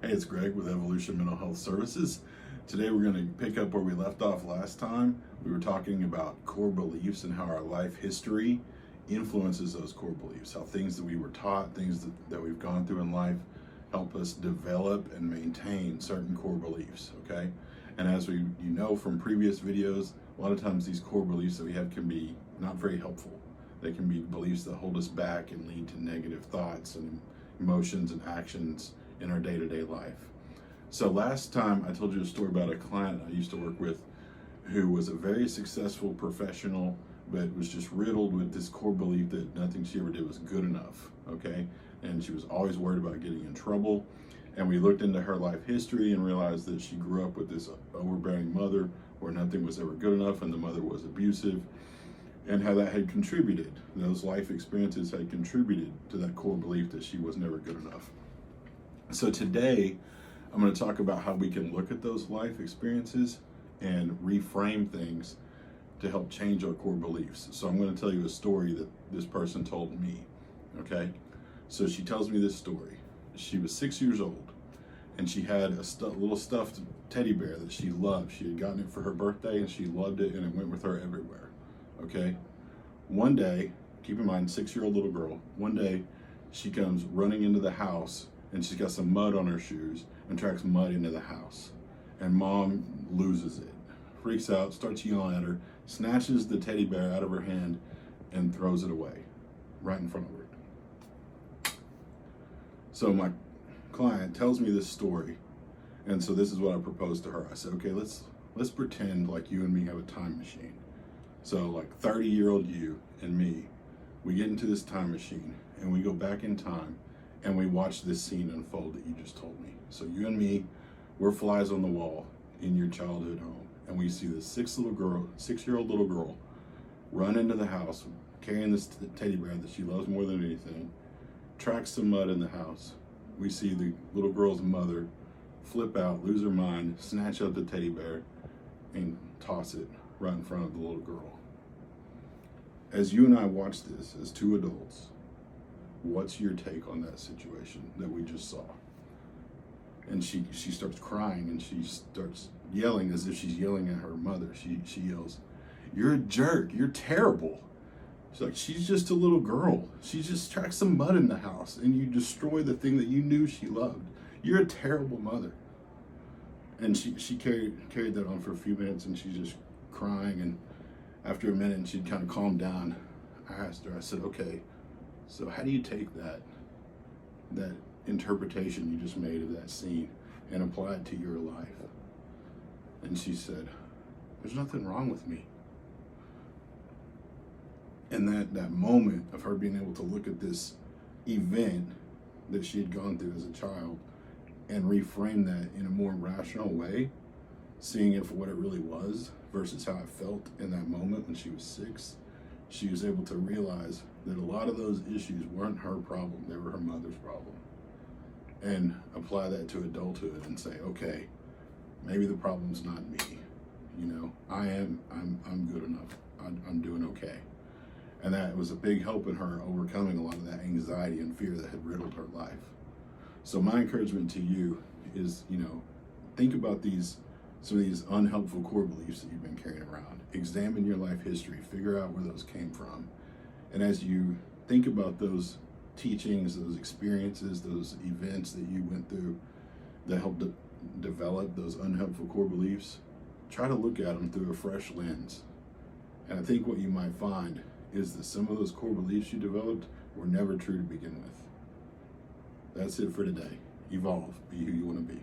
Hey, it's Greg with Evolution Mental Health Services. Today we're going to pick up where we left off last time. We were talking about core beliefs and how our life history influences those core beliefs, how things that we were taught, things that we've gone through in life help us develop and maintain certain core beliefs, okay? And as you know from previous videos, a lot of times these core beliefs that we have can be not very helpful. They can be beliefs that hold us back and lead to negative thoughts and emotions and actions in our day-to-day life. So last time I told you a story about a client I used to work with who was a very successful professional, but was just riddled with this core belief that nothing she ever did was good enough, okay? And she was always worried about getting in trouble. And we looked into her life history and realized that she grew up with this overbearing mother where nothing was ever good enough and the mother was abusive, and how that had contributed, those life experiences had contributed to that core belief that she was never good enough. So today, I'm going to talk about how we can look at those life experiences and reframe things to help change our core beliefs. So I'm going to tell you a story that this person told me, okay? So she tells me this story. She was 6 years old, and she had a little stuffed teddy bear that she loved. She had gotten it for her birthday, and she loved it, and it went with her everywhere, okay? One day, keep in mind, 6-year-old little girl, one day she comes running into the house, and she's got some mud on her shoes and tracks mud into the house. And mom loses it, freaks out, starts yelling at her, snatches the teddy bear out of her hand and throws it away right in front of her. So my client tells me this story, and so this is what I proposed to her. I said, okay, let's pretend like you and me have a time machine. So like 30-year-old you and me, we get into this time machine and we go back in time and we watch this scene unfold that you just told me. So you and me, we're flies on the wall in your childhood home, and we see this 6-year-old little girl run into the house carrying this teddy bear that she loves more than anything, tracks some mud in the house. We see the little girl's mother flip out, lose her mind, snatch up the teddy bear and toss it right in front of the little girl. As you and I watch this as two adults, what's your take on that situation that we just saw? And she starts crying and she starts yelling as if she's yelling at her mother. She yells, "You're a jerk, you're terrible." She's like, she's just a little girl. She just tracked some mud in the house and you destroy the thing that you knew she loved. You're a terrible mother. And she carried that on for a few minutes, and she's just crying. And after a minute, she'd kind of calmed down. I asked her, I said, okay, so how do you take that interpretation you just made of that scene and apply it to your life? And she said, there's nothing wrong with me. And that moment of her being able to look at this event that she had gone through as a child and reframe that in a more rational way, seeing it for what it really was versus how it felt in that moment when she was 6, she was able to realize that a lot of those issues weren't her problem, they were her mother's problem. And apply that to adulthood and say, okay, maybe the problem's not me. You know, I'm good enough. I'm doing okay. And that was a big help in her overcoming a lot of that anxiety and fear that had riddled her life. So my encouragement to you is, think about some of these unhelpful core beliefs that you've been carrying around. Examine your life history, figure out where those came from. And as you think about those teachings, those experiences, those events that you went through that helped develop those unhelpful core beliefs, try to look at them through a fresh lens. And I think what you might find is that some of those core beliefs you developed were never true to begin with. That's it for today. Evolve. Be who you want to be.